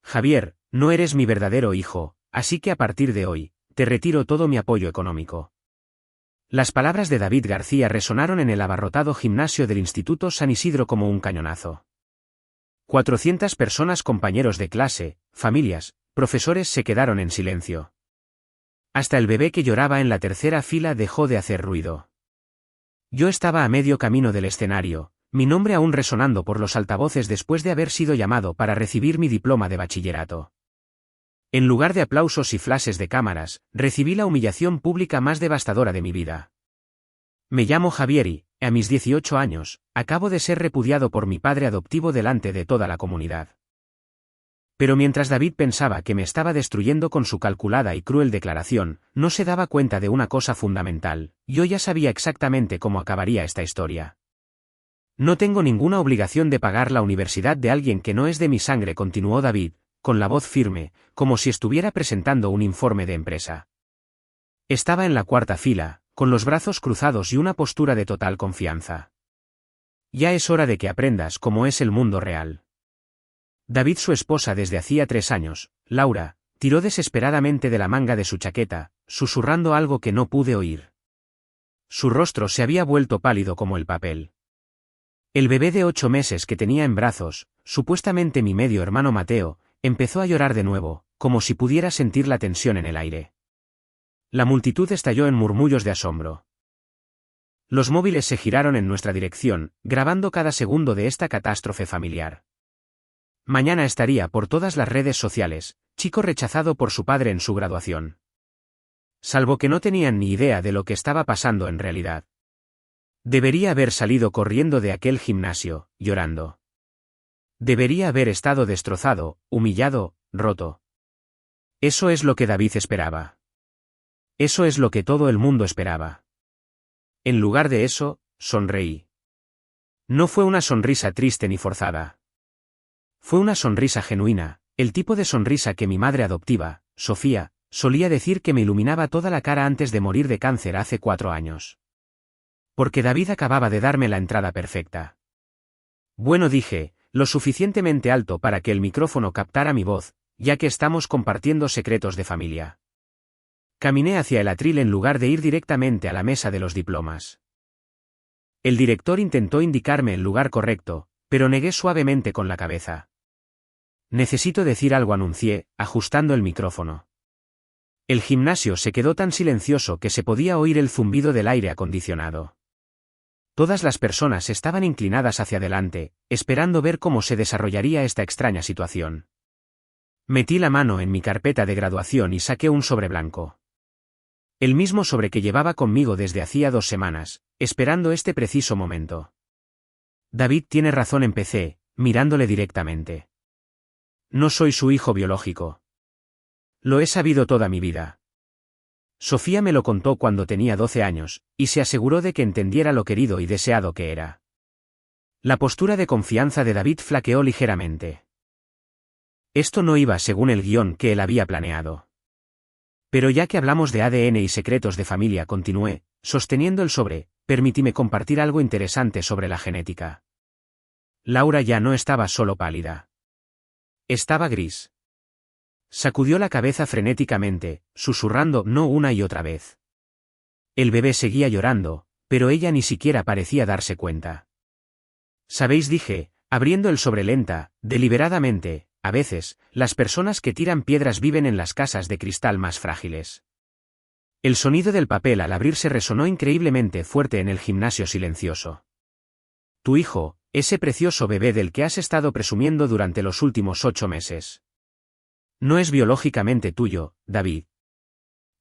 Javier, no eres mi verdadero hijo, así que a partir de hoy, te retiro todo mi apoyo económico. Las palabras de David García resonaron en el abarrotado gimnasio del Instituto San Isidro como un cañonazo. 400 personas, compañeros de clase, familias, profesores se quedaron en silencio. Hasta el bebé que lloraba en la tercera fila dejó de hacer ruido. Yo estaba a medio camino del escenario, mi nombre aún resonando por los altavoces después de haber sido llamado para recibir mi diploma de bachillerato. En lugar de aplausos y flashes de cámaras, recibí la humillación pública más devastadora de mi vida. Me llamo Javier y, a mis 18 años, acabo de ser repudiado por mi padre adoptivo delante de toda la comunidad. Pero mientras David pensaba que me estaba destruyendo con su calculada y cruel declaración, no se daba cuenta de una cosa fundamental: yo ya sabía exactamente cómo acabaría esta historia. No tengo ninguna obligación de pagar la universidad de alguien que no es de mi sangre, continuó David, con la voz firme, como si estuviera presentando un informe de empresa. Estaba en la cuarta fila, con los brazos cruzados y una postura de total confianza. Ya es hora de que aprendas cómo es el mundo real. David, su esposa desde hacía 3 años, Laura, tiró desesperadamente de la manga de su chaqueta, susurrando algo que no pude oír. Su rostro se había vuelto pálido como el papel. El bebé de 8 meses que tenía en brazos, supuestamente mi medio hermano Mateo, empezó a llorar de nuevo, como si pudiera sentir la tensión en el aire. La multitud estalló en murmullos de asombro. Los móviles se giraron en nuestra dirección, grabando cada segundo de esta catástrofe familiar. Mañana estaría por todas las redes sociales: chico rechazado por su padre en su graduación. Salvo que no tenían ni idea de lo que estaba pasando en realidad. Debería haber salido corriendo de aquel gimnasio, llorando. Debería haber estado destrozado, humillado, roto. Eso es lo que David esperaba. Eso es lo que todo el mundo esperaba. En lugar de eso, sonreí. No fue una sonrisa triste ni forzada. Fue una sonrisa genuina, el tipo de sonrisa que mi madre adoptiva, Sofía, solía decir que me iluminaba toda la cara antes de morir de cáncer hace 4 años. Porque David acababa de darme la entrada perfecta. Bueno, dije, lo suficientemente alto para que el micrófono captara mi voz, ya que estamos compartiendo secretos de familia. Caminé hacia el atril en lugar de ir directamente a la mesa de los diplomas. El director intentó indicarme el lugar correcto, pero negué suavemente con la cabeza. Necesito decir algo, anuncié, ajustando el micrófono. El gimnasio se quedó tan silencioso que se podía oír el zumbido del aire acondicionado. Todas las personas estaban inclinadas hacia adelante, esperando ver cómo se desarrollaría esta extraña situación. Metí la mano en mi carpeta de graduación y saqué un sobre blanco. El mismo sobre que llevaba conmigo desde hacía 2 semanas, esperando este preciso momento. David tiene razón, empecé, mirándole directamente. No soy su hijo biológico. Lo he sabido toda mi vida. Sofía me lo contó cuando tenía 12 años, y se aseguró de que entendiera lo querido y deseado que era. La postura de confianza de David flaqueó ligeramente. Esto no iba según el guión que él había planeado. Pero ya que hablamos de ADN y secretos de familia, continué, sosteniendo el sobre, permíteme compartir algo interesante sobre la genética. Laura ya no estaba solo pálida. Estaba gris. Sacudió la cabeza frenéticamente, susurrando no una y otra vez. El bebé seguía llorando, pero ella ni siquiera parecía darse cuenta. ¿Sabéis?, dije, abriendo el sobre lenta, deliberadamente, a veces, las personas que tiran piedras viven en las casas de cristal más frágiles. El sonido del papel al abrirse resonó increíblemente fuerte en el gimnasio silencioso. Tu hijo, ese precioso bebé del que has estado presumiendo durante los últimos 8 meses. No es biológicamente tuyo, David.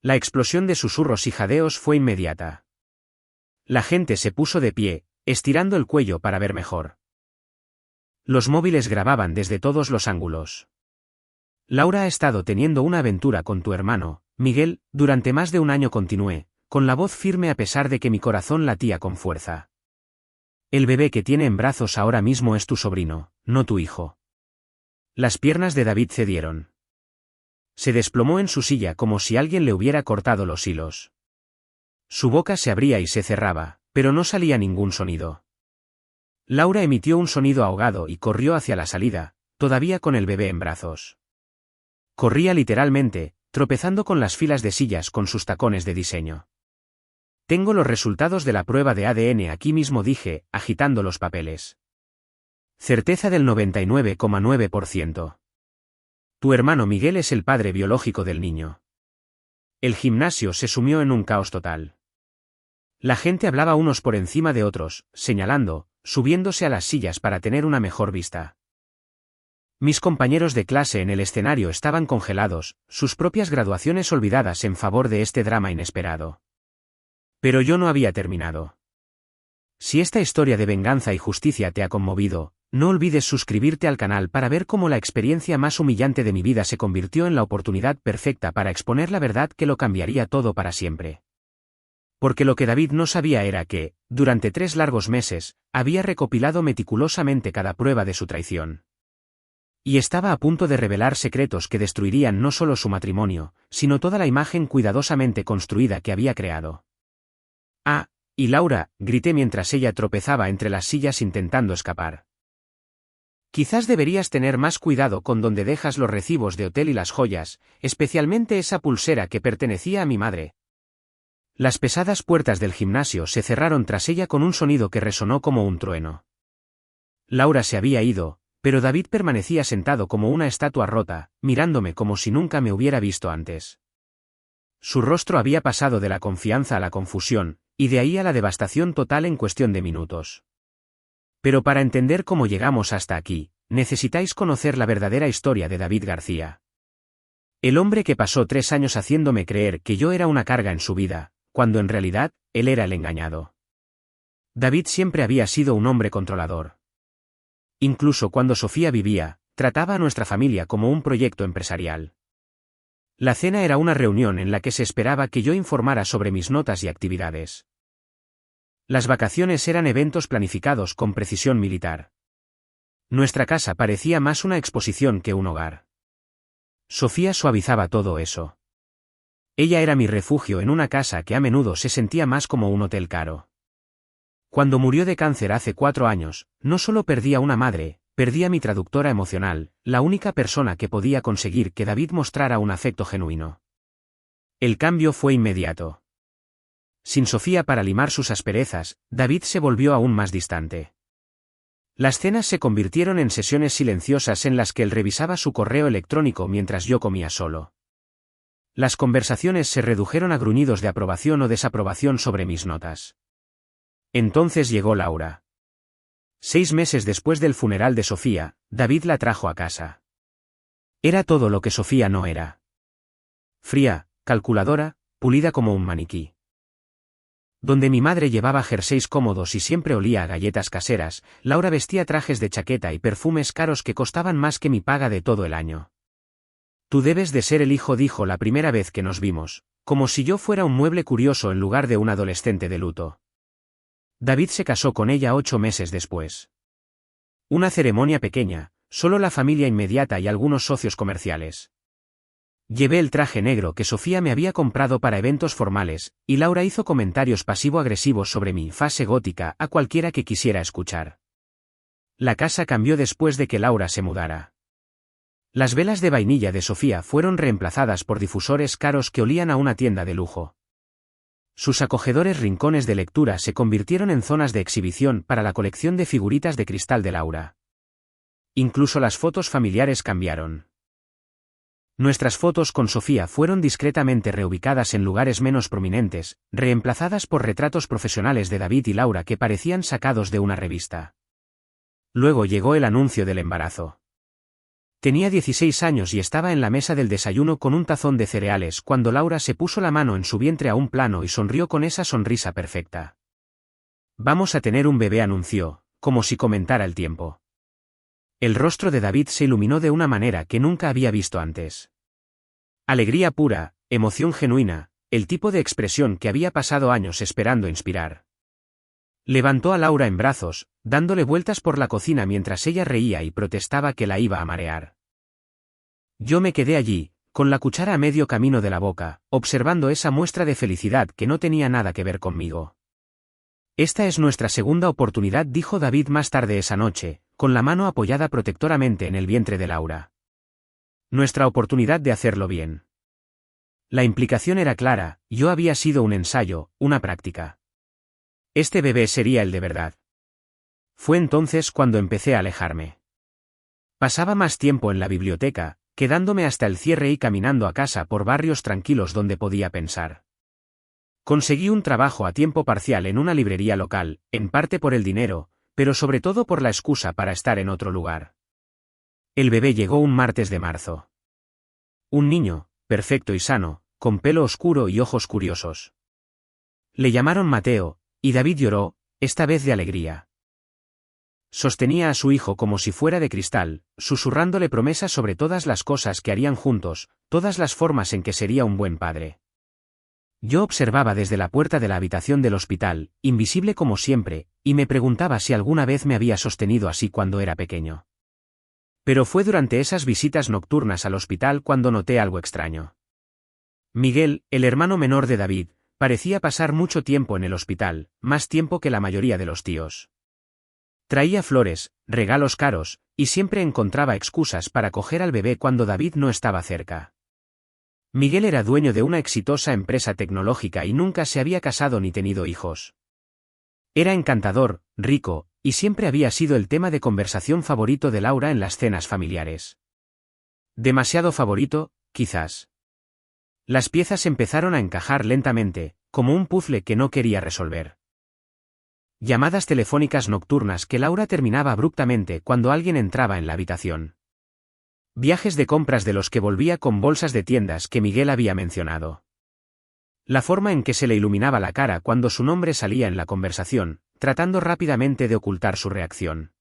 La explosión de susurros y jadeos fue inmediata. La gente se puso de pie, estirando el cuello para ver mejor. Los móviles grababan desde todos los ángulos. Laura ha estado teniendo una aventura con tu hermano, Miguel, durante más de 1 año, continué, con la voz firme a pesar de que mi corazón latía con fuerza. El bebé que tiene en brazos ahora mismo es tu sobrino, no tu hijo. Las piernas de David cedieron. Se desplomó en su silla como si alguien le hubiera cortado los hilos. Su boca se abría y se cerraba, pero no salía ningún sonido. Laura emitió un sonido ahogado y corrió hacia la salida, todavía con el bebé en brazos. Corría literalmente, tropezando con las filas de sillas con sus tacones de diseño. Tengo los resultados de la prueba de ADN aquí mismo, dije, agitando los papeles. Certeza del 99,9%. Tu hermano Miguel es el padre biológico del niño. El gimnasio se sumió en un caos total. La gente hablaba unos por encima de otros, señalando, subiéndose a las sillas para tener una mejor vista. Mis compañeros de clase en el escenario estaban congelados, sus propias graduaciones olvidadas en favor de este drama inesperado. Pero yo no había terminado. Si esta historia de venganza y justicia te ha conmovido, no olvides suscribirte al canal para ver cómo la experiencia más humillante de mi vida se convirtió en la oportunidad perfecta para exponer la verdad que lo cambiaría todo para siempre. Porque lo que David no sabía era que, durante 3 largos meses, había recopilado meticulosamente cada prueba de su traición. Y estaba a punto de revelar secretos que destruirían no solo su matrimonio, sino toda la imagen cuidadosamente construida que había creado. Ah, y Laura, grité mientras ella tropezaba entre las sillas intentando escapar. Quizás deberías tener más cuidado con donde dejas los recibos de hotel y las joyas, especialmente esa pulsera que pertenecía a mi madre. Las pesadas puertas del gimnasio se cerraron tras ella con un sonido que resonó como un trueno. Laura se había ido, pero David permanecía sentado como una estatua rota, mirándome como si nunca me hubiera visto antes. Su rostro había pasado de la confianza a la confusión, y de ahí a la devastación total en cuestión de minutos. Pero para entender cómo llegamos hasta aquí, necesitáis conocer la verdadera historia de David García. El hombre que pasó 3 años haciéndome creer que yo era una carga en su vida, cuando en realidad, él era el engañado. David siempre había sido un hombre controlador. Incluso cuando Sofía vivía, trataba a nuestra familia como un proyecto empresarial. La cena era una reunión en la que se esperaba que yo informara sobre mis notas y actividades. Las vacaciones eran eventos planificados con precisión militar. Nuestra casa parecía más una exposición que un hogar. Sofía suavizaba todo eso. Ella era mi refugio en una casa que a menudo se sentía más como un hotel caro. Cuando murió de cáncer hace 4 años, no solo perdí a una madre, perdí a mi traductora emocional, la única persona que podía conseguir que David mostrara un afecto genuino. El cambio fue inmediato. Sin Sofía para limar sus asperezas, David se volvió aún más distante. Las cenas se convirtieron en sesiones silenciosas en las que él revisaba su correo electrónico mientras yo comía solo. Las conversaciones se redujeron a gruñidos de aprobación o desaprobación sobre mis notas. Entonces llegó Laura. 6 meses después del funeral de Sofía, David la trajo a casa. Era todo lo que Sofía no era. Fría, calculadora, pulida como un maniquí. Donde mi madre llevaba jerseys cómodos y siempre olía a galletas caseras, Laura vestía trajes de chaqueta y perfumes caros que costaban más que mi paga de todo el año. Tú debes de ser el hijo, dijo la primera vez que nos vimos, como si yo fuera un mueble curioso en lugar de un adolescente de luto. David se casó con ella 8 meses después. Una ceremonia pequeña, solo la familia inmediata y algunos socios comerciales. Llevé el traje negro que Sofía me había comprado para eventos formales, y Laura hizo comentarios pasivo-agresivos sobre mi fase gótica a cualquiera que quisiera escuchar. La casa cambió después de que Laura se mudara. Las velas de vainilla de Sofía fueron reemplazadas por difusores caros que olían a una tienda de lujo. Sus acogedores rincones de lectura se convirtieron en zonas de exhibición para la colección de figuritas de cristal de Laura. Incluso las fotos familiares cambiaron. Nuestras fotos con Sofía fueron discretamente reubicadas en lugares menos prominentes, reemplazadas por retratos profesionales de David y Laura que parecían sacados de una revista. Luego llegó el anuncio del embarazo. Tenía 16 años y estaba en la mesa del desayuno con un tazón de cereales cuando Laura se puso la mano en su vientre a un plano y sonrió con esa sonrisa perfecta. Vamos a tener un bebé, anunció, como si comentara el tiempo. El rostro de David se iluminó de una manera que nunca había visto antes. Alegría pura, emoción genuina, el tipo de expresión que había pasado años esperando inspirar. Levantó a Laura en brazos, dándole vueltas por la cocina mientras ella reía y protestaba que la iba a marear. Yo me quedé allí, con la cuchara a medio camino de la boca, observando esa muestra de felicidad que no tenía nada que ver conmigo. Esta es nuestra segunda oportunidad, dijo David más tarde esa noche, con la mano apoyada protectoramente en el vientre de Laura. Nuestra oportunidad de hacerlo bien. La implicación era clara, yo había sido un ensayo, una práctica. Este bebé sería el de verdad. Fue entonces cuando empecé a alejarme. Pasaba más tiempo en la biblioteca, quedándome hasta el cierre y caminando a casa por barrios tranquilos donde podía pensar. Conseguí un trabajo a tiempo parcial en una librería local, en parte por el dinero, pero sobre todo por la excusa para estar en otro lugar. El bebé llegó un martes de marzo. Un niño, perfecto y sano, con pelo oscuro y ojos curiosos. Le llamaron Mateo, y David lloró, esta vez de alegría. Sostenía a su hijo como si fuera de cristal, susurrándole promesas sobre todas las cosas que harían juntos, todas las formas en que sería un buen padre. Yo observaba desde la puerta de la habitación del hospital, invisible como siempre, y me preguntaba si alguna vez me había sostenido así cuando era pequeño. Pero fue durante esas visitas nocturnas al hospital cuando noté algo extraño. Miguel, el hermano menor de David, parecía pasar mucho tiempo en el hospital, más tiempo que la mayoría de los tíos. Traía flores, regalos caros, y siempre encontraba excusas para coger al bebé cuando David no estaba cerca. Miguel era dueño de una exitosa empresa tecnológica y nunca se había casado ni tenido hijos. Era encantador, rico, y siempre había sido el tema de conversación favorito de Laura en las cenas familiares. Demasiado favorito, quizás. Las piezas empezaron a encajar lentamente, como un puzzle que no quería resolver. Llamadas telefónicas nocturnas que Laura terminaba abruptamente cuando alguien entraba en la habitación. Viajes de compras de los que volvía con bolsas de tiendas que Miguel había mencionado. La forma en que se le iluminaba la cara cuando su nombre salía en la conversación, tratando rápidamente de ocultar su reacción.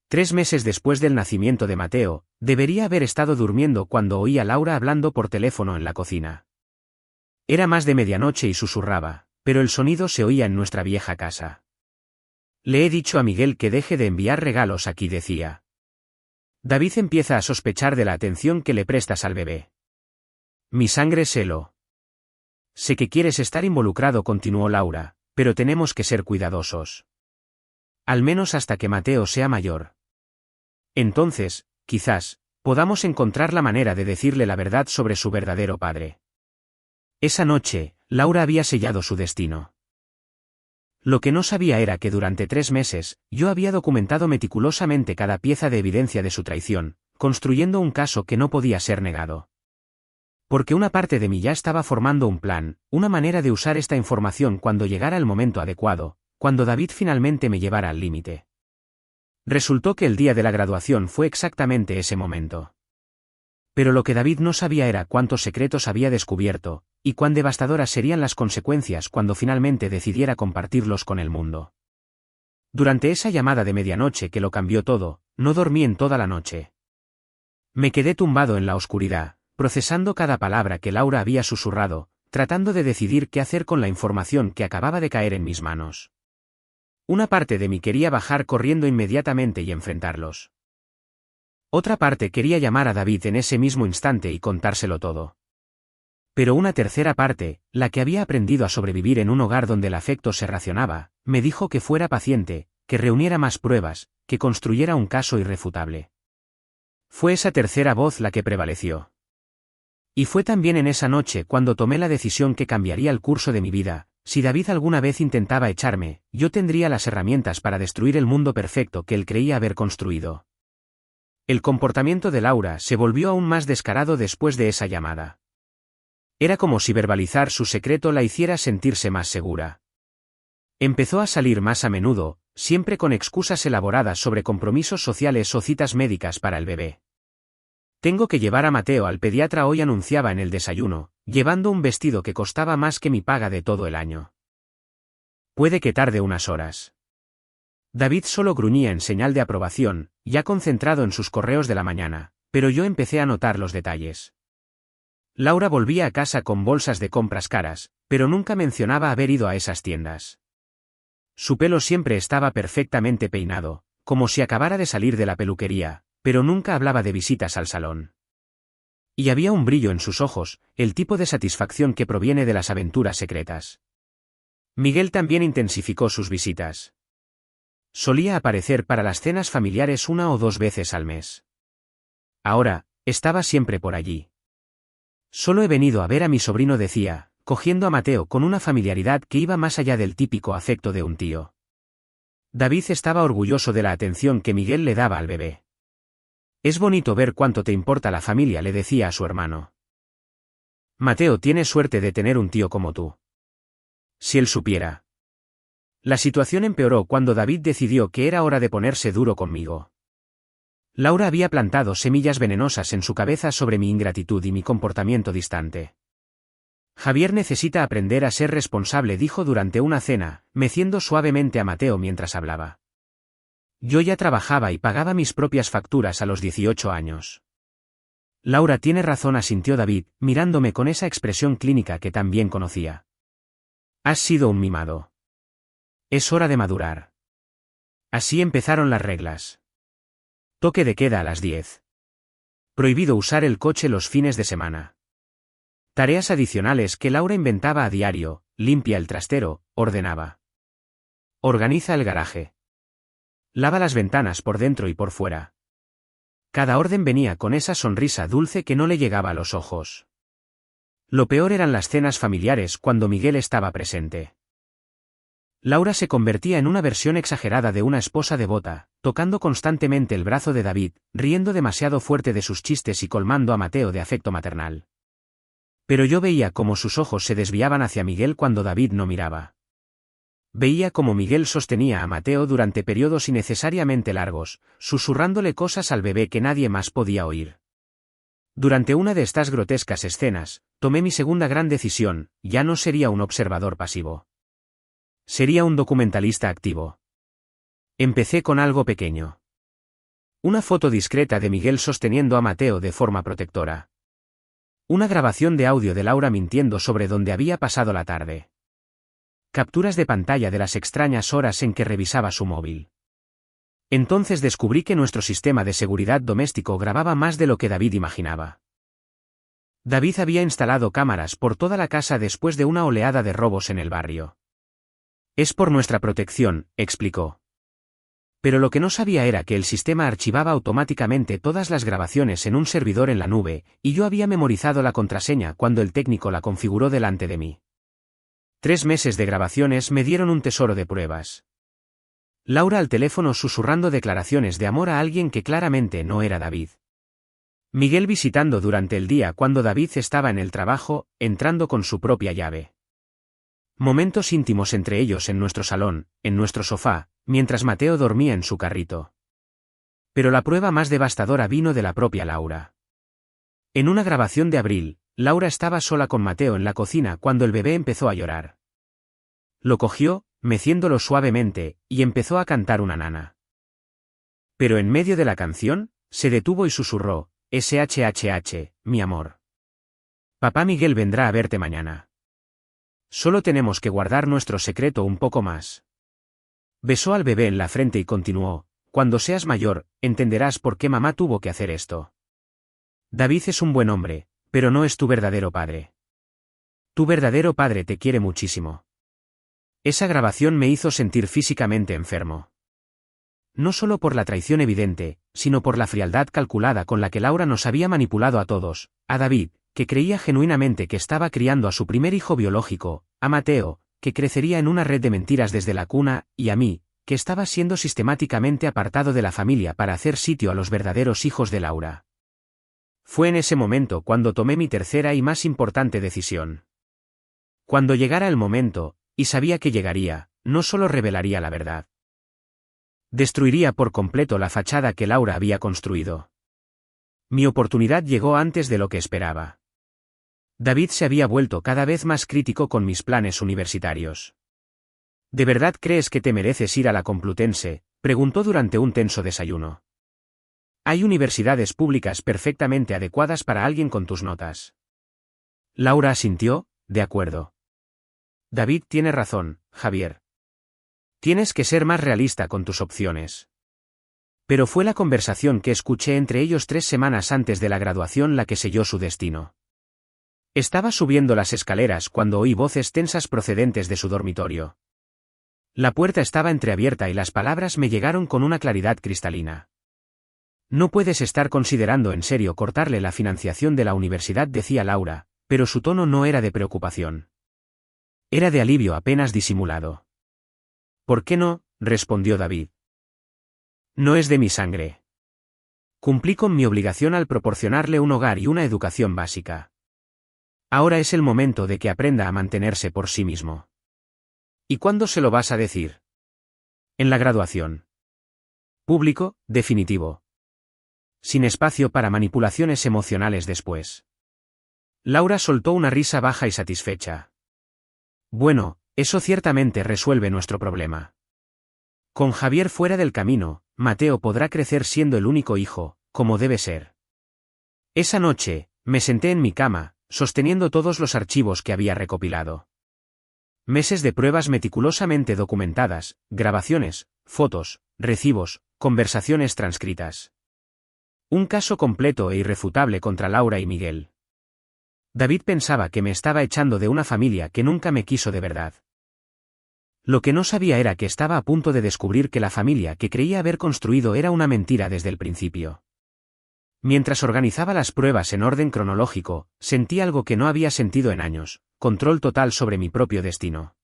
3 meses después del nacimiento de Mateo, debería haber estado durmiendo cuando oí a Laura hablando por teléfono en la cocina. Era más de medianoche y susurraba, pero el sonido se oía en nuestra vieja casa. Le he dicho a Miguel que deje de enviar regalos aquí, decía. David empieza a sospechar de la atención que le prestas al bebé. Mi sangre se heló. Sé que quieres estar involucrado, continuó Laura, pero tenemos que ser cuidadosos. Al menos hasta que Mateo sea mayor. Entonces, quizás, podamos encontrar la manera de decirle la verdad sobre su verdadero padre. Esa noche, Laura había sellado su destino. Lo que no sabía era que durante 3 meses, yo había documentado meticulosamente cada pieza de evidencia de su traición, construyendo un caso que no podía ser negado. Porque una parte de mí ya estaba formando un plan, una manera de usar esta información cuando llegara el momento adecuado, cuando David finalmente me llevara al límite. Resultó que el día de la graduación fue exactamente ese momento. Pero lo que David no sabía era cuántos secretos había descubierto, y cuán devastadoras serían las consecuencias cuando finalmente decidiera compartirlos con el mundo. Durante esa llamada de medianoche que lo cambió todo, no dormí en toda la noche. Me quedé tumbado en la oscuridad, procesando cada palabra que Laura había susurrado, tratando de decidir qué hacer con la información que acababa de caer en mis manos. Una parte de mí quería bajar corriendo inmediatamente y enfrentarlos. Otra parte quería llamar a David en ese mismo instante y contárselo todo. Pero una tercera parte, la que había aprendido a sobrevivir en un hogar donde el afecto se racionaba, me dijo que fuera paciente, que reuniera más pruebas, que construyera un caso irrefutable. Fue esa tercera voz la que prevaleció. Y fue también en esa noche cuando tomé la decisión que cambiaría el curso de mi vida. Si David alguna vez intentaba echarme, yo tendría las herramientas para destruir el mundo perfecto que él creía haber construido. El comportamiento de Laura se volvió aún más descarado después de esa llamada. Era como si verbalizar su secreto la hiciera sentirse más segura. Empezó a salir más a menudo, siempre con excusas elaboradas sobre compromisos sociales o citas médicas para el bebé. Tengo que llevar a Mateo al pediatra hoy, anunciaba en el desayuno, llevando un vestido que costaba más que mi paga de todo el año. Puede que tarde unas horas. David solo gruñía en señal de aprobación, ya concentrado en sus correos de la mañana, pero yo empecé a notar los detalles. Laura volvía a casa con bolsas de compras caras, pero nunca mencionaba haber ido a esas tiendas. Su pelo siempre estaba perfectamente peinado, como si acabara de salir de la peluquería, pero nunca hablaba de visitas al salón. Y había un brillo en sus ojos, el tipo de satisfacción que proviene de las aventuras secretas. Miguel también intensificó sus visitas. Solía aparecer para las cenas familiares 1 o 2 veces al mes. Ahora, Estaba siempre por allí. Solo he venido a ver a mi sobrino, decía, cogiendo a Mateo con una familiaridad que iba más allá del típico afecto de un tío. David estaba orgulloso de la atención que Miguel le daba al bebé. Es bonito ver cuánto te importa la familia, le decía a su hermano. Mateo tiene suerte de tener un tío como tú. Si él supiera. La situación empeoró cuando David decidió que era hora de ponerse duro conmigo. Laura había plantado semillas venenosas en su cabeza sobre mi ingratitud y mi comportamiento distante. Javier necesita aprender a ser responsable, dijo durante una cena, meciendo suavemente a Mateo mientras hablaba. Yo ya trabajaba y pagaba mis propias facturas a los 18 años. Laura tiene razón, asintió David, mirándome con esa expresión clínica que tan bien conocía. Has sido un mimado. Es hora de madurar. Así empezaron las reglas. Toque de queda a las 10. Prohibido usar el coche los fines de semana. Tareas adicionales que Laura inventaba a diario: limpia el trastero, ordenaba. Organiza el garaje. Lava las ventanas por dentro y por fuera. Cada orden venía con esa sonrisa dulce que no le llegaba a los ojos. Lo peor eran las cenas familiares cuando Miguel estaba presente. Laura se convertía en una versión exagerada de una esposa devota, tocando constantemente el brazo de David, riendo demasiado fuerte de sus chistes y colmando a Mateo de afecto maternal. Pero yo veía cómo sus ojos se desviaban hacia Miguel cuando David no miraba. Veía cómo Miguel sostenía a Mateo durante periodos innecesariamente largos, susurrándole cosas al bebé que nadie más podía oír. Durante una de estas grotescas escenas, tomé mi segunda gran decisión: ya no sería un observador pasivo. Sería un documentalista activo. Empecé con algo pequeño. Una foto discreta de Miguel sosteniendo a Mateo de forma protectora. Una grabación de audio de Laura mintiendo sobre dónde había pasado la tarde. Capturas de pantalla de las extrañas horas en que revisaba su móvil. Entonces descubrí que nuestro sistema de seguridad doméstico grababa más de lo que David imaginaba. David había instalado cámaras por toda la casa después de una oleada de robos en el barrio. Es por nuestra protección, explicó. Pero lo que no sabía era que el sistema archivaba automáticamente todas las grabaciones en un servidor en la nube, y yo había memorizado la contraseña cuando el técnico la configuró delante de mí. 3 meses de grabaciones me dieron un tesoro de pruebas. Laura al teléfono susurrando declaraciones de amor a alguien que claramente no era David. Miguel visitando durante el día cuando David estaba en el trabajo, entrando con su propia llave. Momentos íntimos entre ellos en nuestro salón, en nuestro sofá, mientras Mateo dormía en su carrito. Pero la prueba más devastadora vino de la propia Laura. En una grabación de abril, Laura estaba sola con Mateo en la cocina cuando el bebé empezó a llorar. Lo cogió, meciéndolo suavemente, y empezó a cantar una nana. Pero en medio de la canción, se detuvo y susurró: SHHH, mi amor. Papá Miguel vendrá a verte mañana. Solo tenemos que guardar nuestro secreto un poco más. Besó al bebé en la frente y continuó: cuando seas mayor, entenderás por qué mamá tuvo que hacer esto. David es un buen hombre, pero no es tu verdadero padre. Tu verdadero padre te quiere muchísimo. Esa grabación me hizo sentir físicamente enfermo. No solo por la traición evidente, sino por la frialdad calculada con la que Laura nos había manipulado a todos: a David, que creía genuinamente que estaba criando a su primer hijo biológico; a Mateo, que crecería en una red de mentiras desde la cuna; y a mí, que estaba siendo sistemáticamente apartado de la familia para hacer sitio a los verdaderos hijos de Laura. Fue en ese momento cuando tomé mi tercera y más importante decisión. Cuando llegara el momento, y sabía que llegaría, no solo revelaría la verdad. Destruiría por completo la fachada que Laura había construido. Mi oportunidad llegó antes de lo que esperaba. David se había vuelto cada vez más crítico con mis planes universitarios. ¿De verdad crees que te mereces ir a la Complutense?, preguntó durante un tenso desayuno. Hay universidades públicas perfectamente adecuadas para alguien con tus notas. Laura asintió: de acuerdo. David tiene razón, Javier. Tienes que ser más realista con tus opciones. Pero fue la conversación que escuché entre ellos 3 semanas antes de la graduación la que selló su destino. Estaba subiendo las escaleras cuando oí voces tensas procedentes de su dormitorio. La puerta estaba entreabierta y las palabras me llegaron con una claridad cristalina. No puedes estar considerando en serio cortarle la financiación de la universidad, decía Laura, pero su tono no era de preocupación. Era de alivio apenas disimulado. ¿Por qué no?, respondió David. No es de mi sangre. Cumplí con mi obligación al proporcionarle un hogar y una educación básica. Ahora es el momento de que aprenda a mantenerse por sí mismo. ¿Y cuándo se lo vas a decir? En la graduación. Público, definitivo. Sin espacio para manipulaciones emocionales después. Laura soltó una risa baja y satisfecha. Bueno, eso ciertamente resuelve nuestro problema. Con Javier fuera del camino, Mateo podrá crecer siendo el único hijo, como debe ser. Esa noche, me senté en mi cama, sosteniendo todos los archivos que había recopilado. Meses de pruebas meticulosamente documentadas, grabaciones, fotos, recibos, conversaciones transcritas. Un caso completo e irrefutable contra Laura y Miguel. David pensaba que me estaba echando de una familia que nunca me quiso de verdad. Lo que no sabía era que estaba a punto de descubrir que la familia que creía haber construido era una mentira desde el principio. Mientras organizaba las pruebas en orden cronológico, sentí algo que no había sentido en años: control total sobre mi propio destino.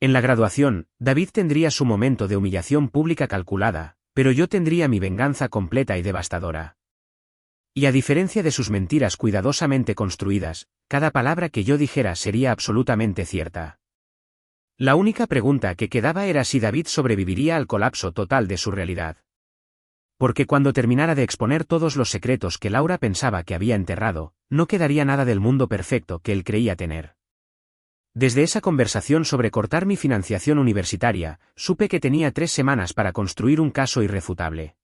En la graduación, David tendría su momento de humillación pública calculada, pero yo tendría mi venganza completa y devastadora. Y a diferencia de sus mentiras cuidadosamente construidas, cada palabra que yo dijera sería absolutamente cierta. La única pregunta que quedaba era si David sobreviviría al colapso total de su realidad. Porque cuando terminara de exponer todos los secretos que Laura pensaba que había enterrado, no quedaría nada del mundo perfecto que él creía tener. Desde esa conversación sobre cortar mi financiación universitaria, supe que tenía 3 semanas para construir un caso irrefutable.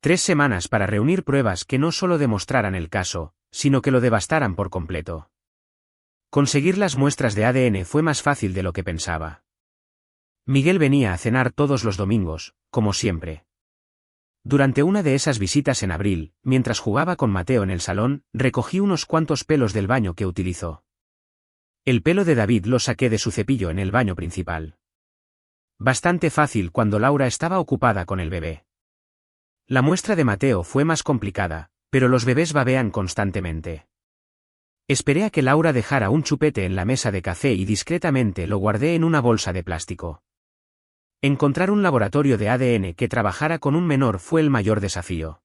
3 semanas para reunir pruebas que no solo demostraran el caso, sino que lo devastaran por completo. Conseguir las muestras de ADN fue más fácil de lo que pensaba. Miguel venía a cenar todos los domingos, como siempre. Durante una de esas visitas en abril, mientras jugaba con Mateo en el salón, recogí unos cuantos pelos del baño que utilizó. El pelo de David lo saqué de su cepillo en el baño principal. Bastante fácil cuando Laura estaba ocupada con el bebé. La muestra de Mateo fue más complicada, pero los bebés babean constantemente. Esperé a que Laura dejara un chupete en la mesa de café y discretamente lo guardé en una bolsa de plástico. Encontrar un laboratorio de ADN que trabajara con un menor fue el mayor desafío.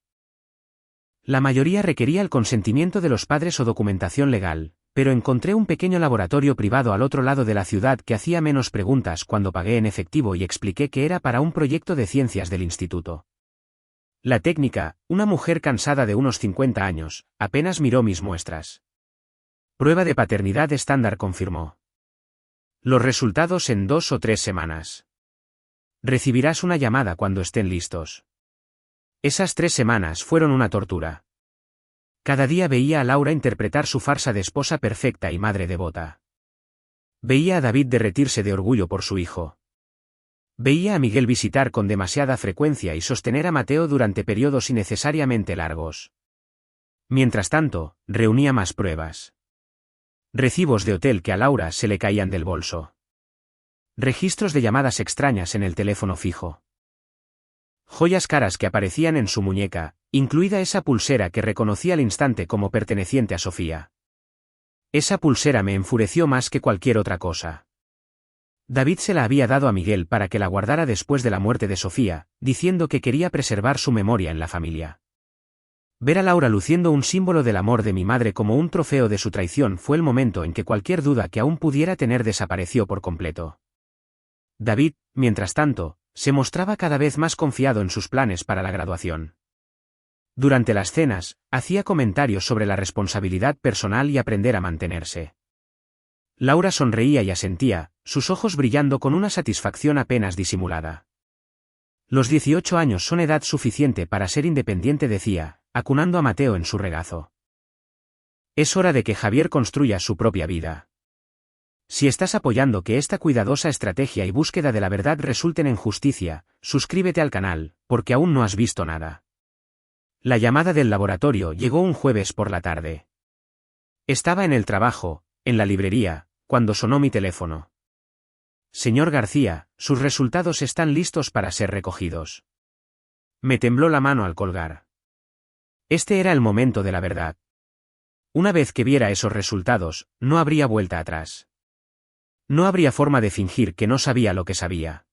La mayoría requería el consentimiento de los padres o documentación legal, pero encontré un pequeño laboratorio privado al otro lado de la ciudad que hacía menos preguntas cuando pagué en efectivo y expliqué que era para un proyecto de ciencias del instituto. La técnica, una mujer cansada de unos 50 años, apenas miró mis muestras. Prueba de paternidad estándar, confirmó. Los resultados en 2 o 3 semanas. Recibirás una llamada cuando estén listos. Esas 3 semanas fueron una tortura. Cada día veía a Laura interpretar su farsa de esposa perfecta y madre devota. Veía a David derretirse de orgullo por su hijo. Veía a Miguel visitar con demasiada frecuencia y sostener a Mateo durante periodos innecesariamente largos. Mientras tanto, reunía más pruebas. Recibos de hotel que a Laura se le caían del bolso. Registros de llamadas extrañas en el teléfono fijo. Joyas caras que aparecían en su muñeca, incluida esa pulsera que reconocí al instante como perteneciente a Sofía. Esa pulsera me enfureció más que cualquier otra cosa. David se la había dado a Miguel para que la guardara después de la muerte de Sofía, diciendo que quería preservar su memoria en la familia. Ver a Laura luciendo un símbolo del amor de mi madre como un trofeo de su traición fue el momento en que cualquier duda que aún pudiera tener desapareció por completo. David, mientras tanto, se mostraba cada vez más confiado en sus planes para la graduación. Durante las cenas, hacía comentarios sobre la responsabilidad personal y aprender a mantenerse. Laura sonreía y asentía, sus ojos brillando con una satisfacción apenas disimulada. Los 18 años son edad suficiente para ser independiente, decía, acunando a Mateo en su regazo. Es hora de que Javier construya su propia vida. Si estás apoyando que esta cuidadosa estrategia y búsqueda de la verdad resulten en justicia, suscríbete al canal, porque aún no has visto nada. La llamada del laboratorio llegó un jueves por la tarde. Estaba en el trabajo, en la librería, cuando sonó mi teléfono. Señor García, sus resultados están listos para ser recogidos. Me tembló la mano al colgar. Este era el momento de la verdad. Una vez que viera esos resultados, no habría vuelta atrás. No habría forma de fingir que no sabía lo que sabía.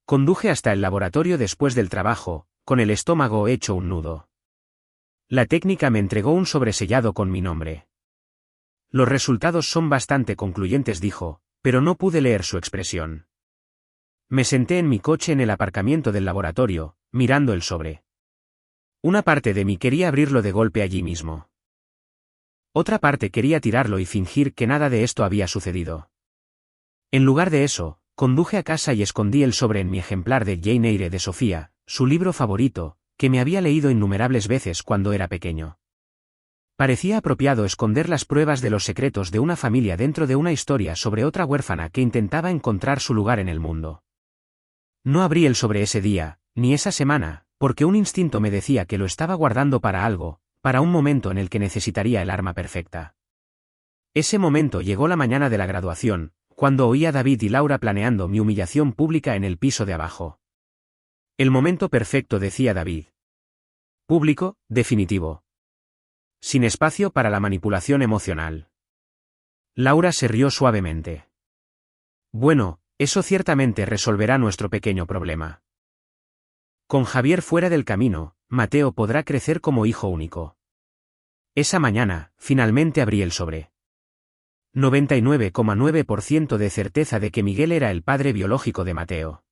Conduje hasta el laboratorio después del trabajo, con el estómago hecho un nudo. La técnica me entregó un sobresellado con mi nombre. Los resultados son bastante concluyentes, dijo, pero no pude leer su expresión. Me senté en mi coche en el aparcamiento del laboratorio, mirando el sobre. Una parte de mí quería abrirlo de golpe allí mismo. Otra parte quería tirarlo y fingir que nada de esto había sucedido. En lugar de eso, conduje a casa y escondí el sobre en mi ejemplar de Jane Eyre de Sofía, su libro favorito, que me había leído innumerables veces cuando era pequeño. Parecía apropiado esconder las pruebas de los secretos de una familia dentro de una historia sobre otra huérfana que intentaba encontrar su lugar en el mundo. No abrí el sobre ese día, ni esa semana, porque un instinto me decía que lo estaba guardando para algo, para un momento en el que necesitaría el arma perfecta. Ese momento llegó la mañana de la graduación, cuando oí a David y Laura planeando mi humillación pública en el piso de abajo. El momento perfecto, decía David. Público, definitivo. Sin espacio para la manipulación emocional. Laura se rió suavemente. Bueno, eso ciertamente resolverá nuestro pequeño problema. Con Javier fuera del camino, Mateo podrá crecer como hijo único. Esa mañana, finalmente abrí el sobre. 99,9% de certeza de que Miguel era el padre biológico de Mateo.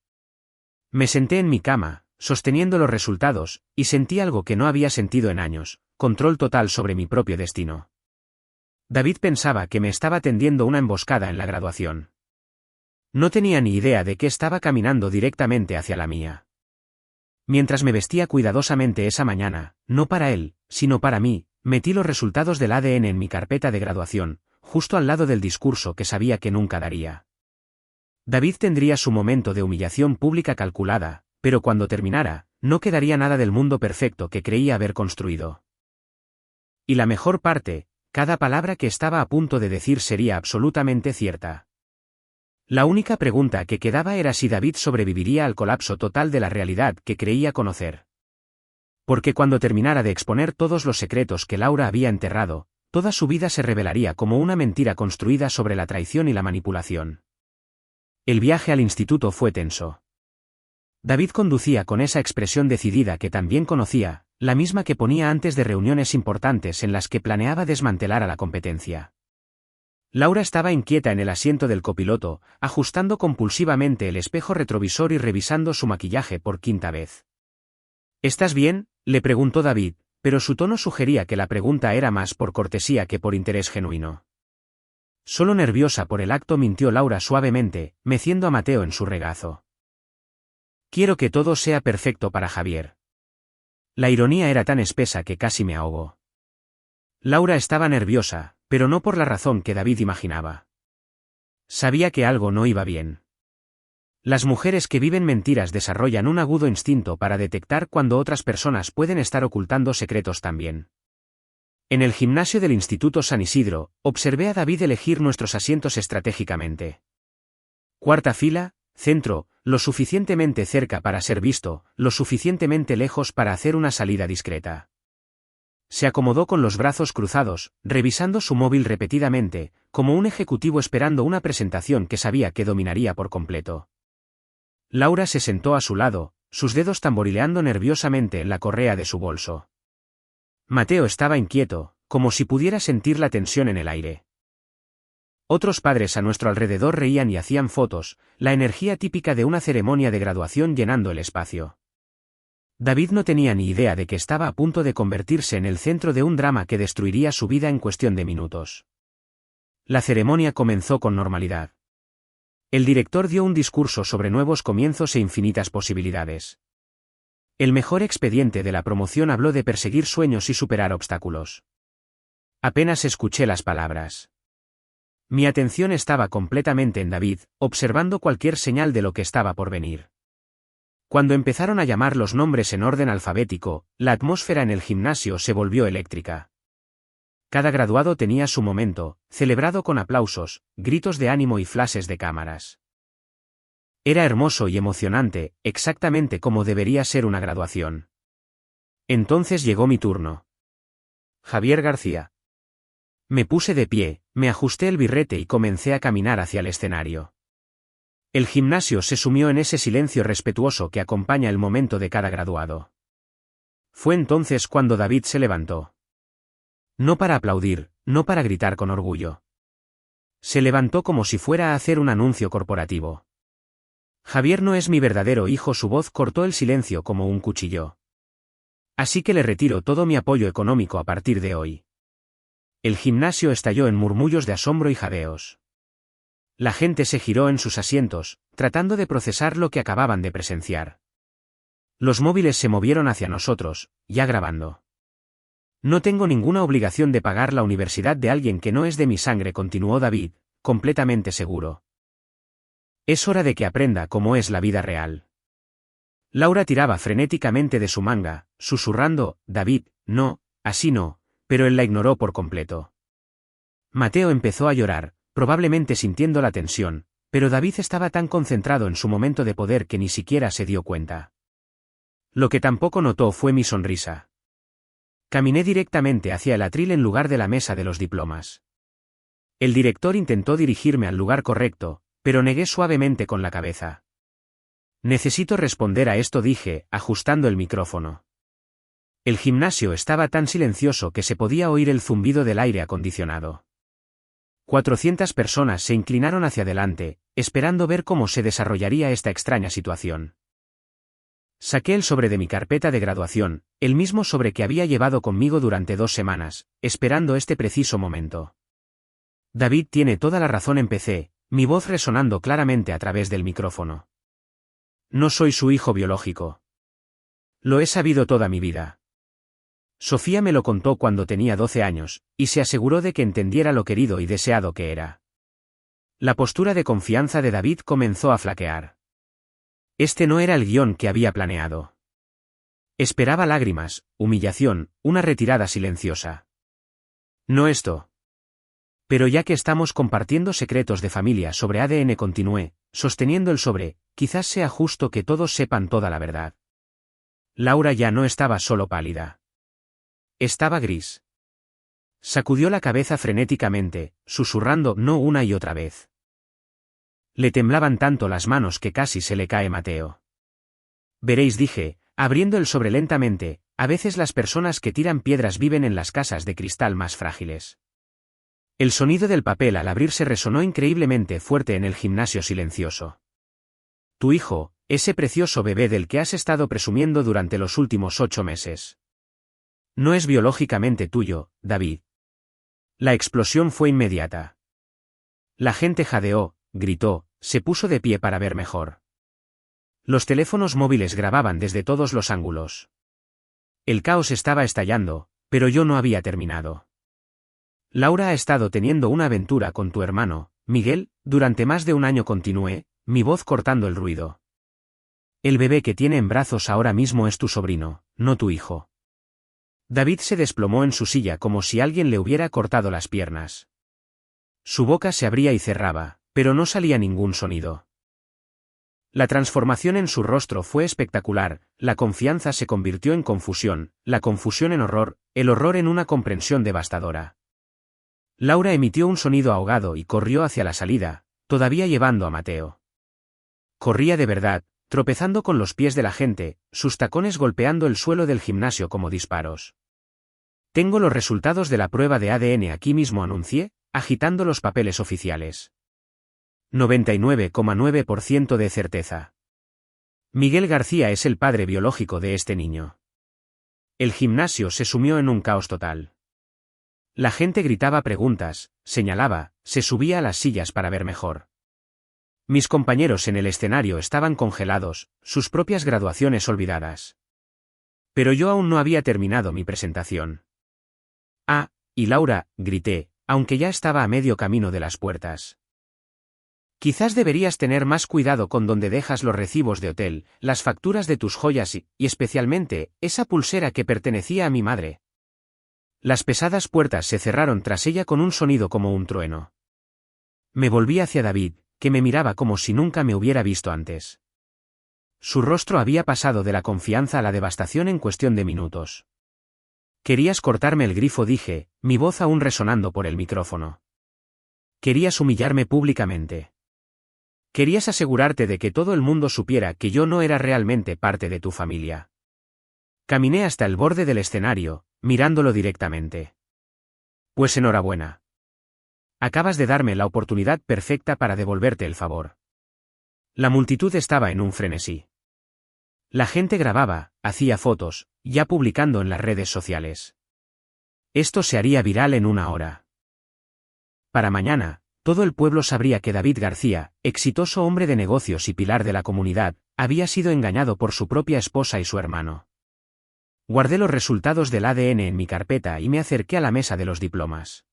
Me senté en mi cama, sosteniendo los resultados, y sentí algo que no había sentido en años, control total sobre mi propio destino. David pensaba que me estaba tendiendo una emboscada en la graduación. No tenía ni idea de que estaba caminando directamente hacia la mía. Mientras me vestía cuidadosamente esa mañana, no para él, sino para mí, metí los resultados del ADN en mi carpeta de graduación, justo al lado del discurso que sabía que nunca daría. David tendría su momento de humillación pública calculada, pero cuando terminara, no quedaría nada del mundo perfecto que creía haber construido. Y la mejor parte, cada palabra que estaba a punto de decir sería absolutamente cierta. La única pregunta que quedaba era si David sobreviviría al colapso total de la realidad que creía conocer. Porque cuando terminara de exponer todos los secretos que Laura había enterrado, toda su vida se revelaría como una mentira construida sobre la traición y la manipulación. El viaje al instituto fue tenso. David conducía con esa expresión decidida que también conocía, la misma que ponía antes de reuniones importantes en las que planeaba desmantelar a la competencia. Laura estaba inquieta en el asiento del copiloto, ajustando compulsivamente el espejo retrovisor y revisando su maquillaje por quinta vez. ¿Estás bien?, le preguntó David, pero su tono sugería que la pregunta era más por cortesía que por interés genuino. Solo nerviosa por el acto, mintió Laura suavemente, meciendo a Mateo en su regazo. Quiero que todo sea perfecto para Javier. La ironía era tan espesa que casi me ahogó. Laura estaba nerviosa, pero no por la razón que David imaginaba. Sabía que algo no iba bien. Las mujeres que viven mentiras desarrollan un agudo instinto para detectar cuando otras personas pueden estar ocultando secretos también. En el gimnasio del Instituto San Isidro, observé a David elegir nuestros asientos estratégicamente. Cuarta fila, centro, lo suficientemente cerca para ser visto, lo suficientemente lejos para hacer una salida discreta. Se acomodó con los brazos cruzados, revisando su móvil repetidamente, como un ejecutivo esperando una presentación que sabía que dominaría por completo. Laura se sentó a su lado, sus dedos tamborileando nerviosamente en la correa de su bolso. Mateo estaba inquieto, como si pudiera sentir la tensión en el aire. Otros padres a nuestro alrededor reían y hacían fotos, la energía típica de una ceremonia de graduación llenando el espacio. David no tenía ni idea de que estaba a punto de convertirse en el centro de un drama que destruiría su vida en cuestión de minutos. La ceremonia comenzó con normalidad. El director dio un discurso sobre nuevos comienzos e infinitas posibilidades. El mejor expediente de la promoción habló de perseguir sueños y superar obstáculos. Apenas escuché las palabras. Mi atención estaba completamente en David, observando cualquier señal de lo que estaba por venir. Cuando empezaron a llamar los nombres en orden alfabético, la atmósfera en el gimnasio se volvió eléctrica. Cada graduado tenía su momento, celebrado con aplausos, gritos de ánimo y flashes de cámaras. Era hermoso y emocionante, exactamente como debería ser una graduación. Entonces llegó mi turno. Javier García. Me puse de pie, me ajusté el birrete y comencé a caminar hacia el escenario. El gimnasio se sumió en ese silencio respetuoso que acompaña el momento de cada graduado. Fue entonces cuando David se levantó. No para aplaudir, no para gritar con orgullo. Se levantó como si fuera a hacer un anuncio corporativo. Javier no es mi verdadero hijo, su voz cortó el silencio como un cuchillo. Así que le retiro todo mi apoyo económico a partir de hoy. El gimnasio estalló en murmullos de asombro y jadeos. La gente se giró en sus asientos, tratando de procesar lo que acababan de presenciar. Los móviles se movieron hacia nosotros, ya grabando. No tengo ninguna obligación de pagar la universidad de alguien que no es de mi sangre, continuó David, completamente seguro. Es hora de que aprenda cómo es la vida real. Laura tiraba frenéticamente de su manga, susurrando, David, no, así no, pero él la ignoró por completo. Mateo empezó a llorar, probablemente sintiendo la tensión, pero David estaba tan concentrado en su momento de poder que ni siquiera se dio cuenta. Lo que tampoco notó fue mi sonrisa. Caminé directamente hacia el atril en lugar de la mesa de los diplomas. El director intentó dirigirme al lugar correcto, pero negué suavemente con la cabeza. Necesito responder a esto, dije, ajustando el micrófono. El gimnasio estaba tan silencioso que se podía oír el zumbido del aire acondicionado. 400 personas se inclinaron hacia adelante, esperando ver cómo se desarrollaría esta extraña situación. Saqué el sobre de mi carpeta de graduación, el mismo sobre que había llevado conmigo durante 2 semanas, esperando este preciso momento. David tiene toda la razón, empecé, mi voz resonando claramente a través del micrófono. No soy su hijo biológico. Lo he sabido toda mi vida. Sofía me lo contó cuando tenía 12 años, y se aseguró de que entendiera lo querido y deseado que era. La postura de confianza de David comenzó a flaquear. Este no era el guión que había planeado. Esperaba lágrimas, humillación, una retirada silenciosa. No esto. Pero ya que estamos compartiendo secretos de familia sobre ADN, continué, sosteniendo el sobre, quizás sea justo que todos sepan toda la verdad. Laura ya no estaba solo pálida. Estaba gris. Sacudió la cabeza frenéticamente, susurrando no una y otra vez. Le temblaban tanto las manos que casi se le cae Mateo. Veréis, dije, abriendo el sobre lentamente, a veces las personas que tiran piedras viven en las casas de cristal más frágiles. El sonido del papel al abrirse resonó increíblemente fuerte en el gimnasio silencioso. Tu hijo, ese precioso bebé del que has estado presumiendo durante los últimos 8 meses. No es biológicamente tuyo, David. La explosión fue inmediata. La gente jadeó, gritó, se puso de pie para ver mejor. Los teléfonos móviles grababan desde todos los ángulos. El caos estaba estallando, pero yo no había terminado. Laura ha estado teniendo una aventura con tu hermano, Miguel, durante más de 1 año, continué, mi voz cortando el ruido. El bebé que tiene en brazos ahora mismo es tu sobrino, no tu hijo. David se desplomó en su silla como si alguien le hubiera cortado las piernas. Su boca se abría y cerraba, pero no salía ningún sonido. La transformación en su rostro fue espectacular, la confianza se convirtió en confusión, la confusión en horror, el horror en una comprensión devastadora. Laura emitió un sonido ahogado y corrió hacia la salida, todavía llevando a Mateo. Corría de verdad, tropezando con los pies de la gente, sus tacones golpeando el suelo del gimnasio como disparos. Tengo los resultados de la prueba de ADN aquí mismo, anuncié, agitando los papeles oficiales. 99,9% de certeza. Miguel García es el padre biológico de este niño. El gimnasio se sumió en un caos total. La gente gritaba preguntas, señalaba, se subía a las sillas para ver mejor. Mis compañeros en el escenario estaban congelados, sus propias graduaciones olvidadas. Pero yo aún no había terminado mi presentación. Ah, y Laura, grité, aunque ya estaba a medio camino de las puertas. Quizás deberías tener más cuidado con dónde dejas los recibos de hotel, las facturas de tus joyas y especialmente, esa pulsera que pertenecía a mi madre. Las pesadas puertas se cerraron tras ella con un sonido como un trueno. Me volví hacia David, que me miraba como si nunca me hubiera visto antes. Su rostro había pasado de la confianza a la devastación en cuestión de minutos. Querías cortarme el grifo, dije, mi voz aún resonando por el micrófono. Querías humillarme públicamente. Querías asegurarte de que todo el mundo supiera que yo no era realmente parte de tu familia. Caminé hasta el borde del escenario, mirándolo directamente. Pues enhorabuena. Acabas de darme la oportunidad perfecta para devolverte el favor. La multitud estaba en un frenesí. La gente grababa, hacía fotos, ya publicando en las redes sociales. Esto se haría viral en una hora. Para mañana, todo el pueblo sabría que David García, exitoso hombre de negocios y pilar de la comunidad, había sido engañado por su propia esposa y su hermano. Guardé los resultados del ADN en mi carpeta y me acerqué a la mesa de los diplomas.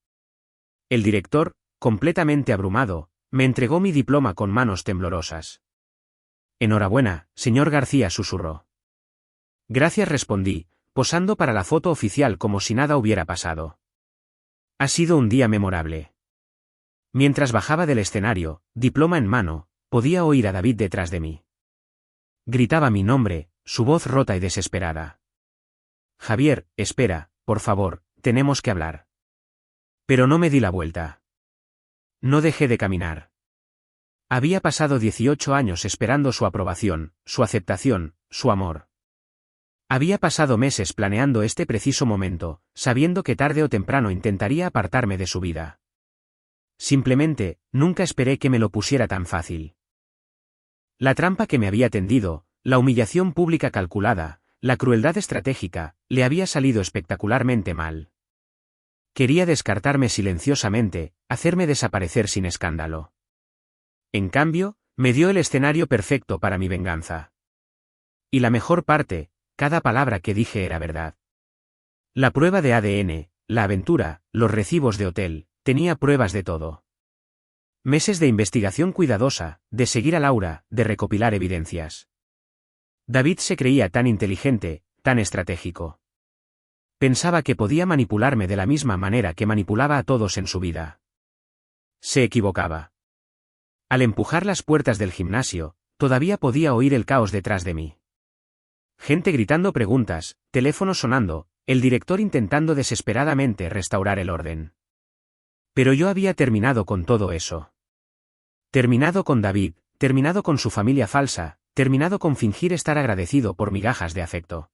El director, completamente abrumado, me entregó mi diploma con manos temblorosas. Enhorabuena, señor García, susurró. Gracias, respondí, posando para la foto oficial como si nada hubiera pasado. Ha sido un día memorable. Mientras bajaba del escenario, diploma en mano, podía oír a David detrás de mí. Gritaba mi nombre, su voz rota y desesperada. Javier, espera, por favor, tenemos que hablar. Pero no me di la vuelta. No dejé de caminar. Había pasado 18 años esperando su aprobación, su aceptación, su amor. Había pasado meses planeando este preciso momento, sabiendo que tarde o temprano intentaría apartarme de su vida. Simplemente, nunca esperé que me lo pusiera tan fácil. La trampa que me había tendido, la humillación pública calculada, la crueldad estratégica, le había salido espectacularmente mal. Quería descartarme silenciosamente, hacerme desaparecer sin escándalo. En cambio, me dio el escenario perfecto para mi venganza. Y la mejor parte, cada palabra que dije era verdad. La prueba de ADN, la aventura, los recibos de hotel, tenía pruebas de todo. Meses de investigación cuidadosa, de seguir a Laura, de recopilar evidencias. David se creía tan inteligente, tan estratégico. Pensaba que podía manipularme de la misma manera que manipulaba a todos en su vida. Se equivocaba. Al empujar las puertas del gimnasio, todavía podía oír el caos detrás de mí. Gente gritando preguntas, teléfono sonando, el director intentando desesperadamente restaurar el orden. Pero yo había terminado con todo eso. Terminado con David, terminado con su familia falsa, terminado con fingir estar agradecido por migajas de afecto.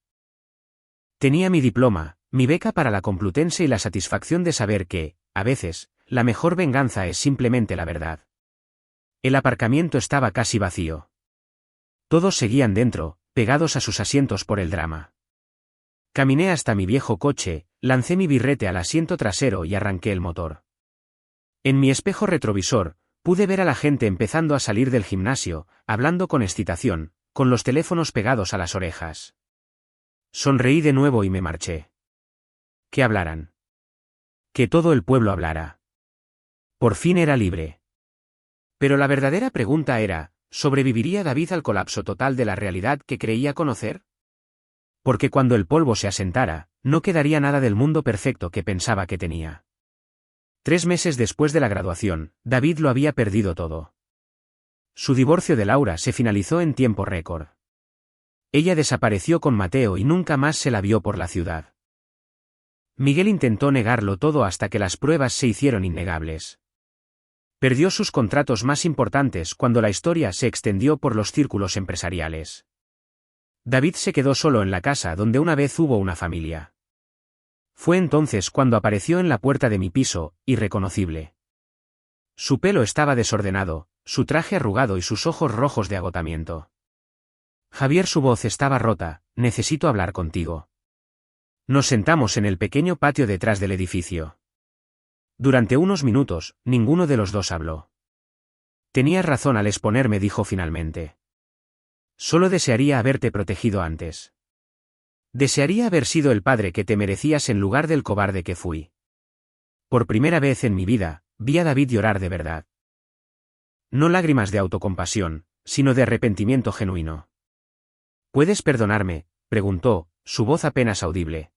Tenía mi diploma, mi beca para la Complutense y la satisfacción de saber que, a veces, la mejor venganza es simplemente la verdad. El aparcamiento estaba casi vacío. Todos seguían dentro, pegados a sus asientos por el drama. Caminé hasta mi viejo coche, lancé mi birrete al asiento trasero y arranqué el motor. En mi espejo retrovisor, pude ver a la gente empezando a salir del gimnasio, hablando con excitación, con los teléfonos pegados a las orejas. Sonreí de nuevo y me marché. Que hablaran. Que todo el pueblo hablara. Por fin era libre. Pero la verdadera pregunta era, ¿sobreviviría David al colapso total de la realidad que creía conocer? Porque cuando el polvo se asentara, no quedaría nada del mundo perfecto que pensaba que tenía. 3 meses después de la graduación, David lo había perdido todo. Su divorcio de Laura se finalizó en tiempo récord. Ella desapareció con Mateo y nunca más se la vio por la ciudad. Miguel intentó negarlo todo hasta que las pruebas se hicieron innegables. Perdió sus contratos más importantes cuando la historia se extendió por los círculos empresariales. David se quedó solo en la casa donde una vez hubo una familia. Fue entonces cuando apareció en la puerta de mi piso, irreconocible. Su pelo estaba desordenado, su traje arrugado y sus ojos rojos de agotamiento. Javier, su voz estaba rota, necesito hablar contigo. Nos sentamos en el pequeño patio detrás del edificio. Durante unos minutos, ninguno de los dos habló. Tenías razón al exponerme, dijo finalmente. Solo desearía haberte protegido antes. Desearía haber sido el padre que te merecías en lugar del cobarde que fui. Por primera vez en mi vida, vi a David llorar de verdad. No lágrimas de autocompasión, sino de arrepentimiento genuino. ¿Puedes perdonarme?, preguntó, su voz apenas audible.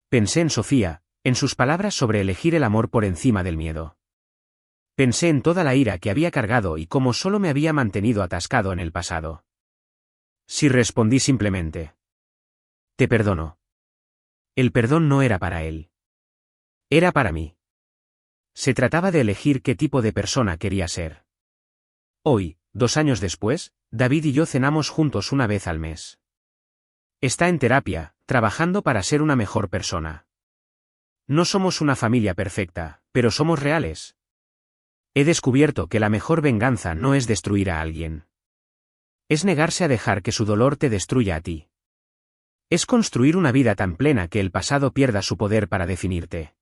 Pensé en Sofía, en sus palabras sobre elegir el amor por encima del miedo. Pensé en toda la ira que había cargado y cómo solo me había mantenido atascado en el pasado. Si respondí simplemente. Te perdono. El perdón no era para él. Era para mí. Se trataba de elegir qué tipo de persona quería ser. Hoy, 2 años después, David y yo cenamos juntos una vez al mes. Está en terapia, trabajando para ser una mejor persona. No somos una familia perfecta, pero somos reales. He descubierto que la mejor venganza no es destruir a alguien. Es negarse a dejar que su dolor te destruya a ti. Es construir una vida tan plena que el pasado pierda su poder para definirte.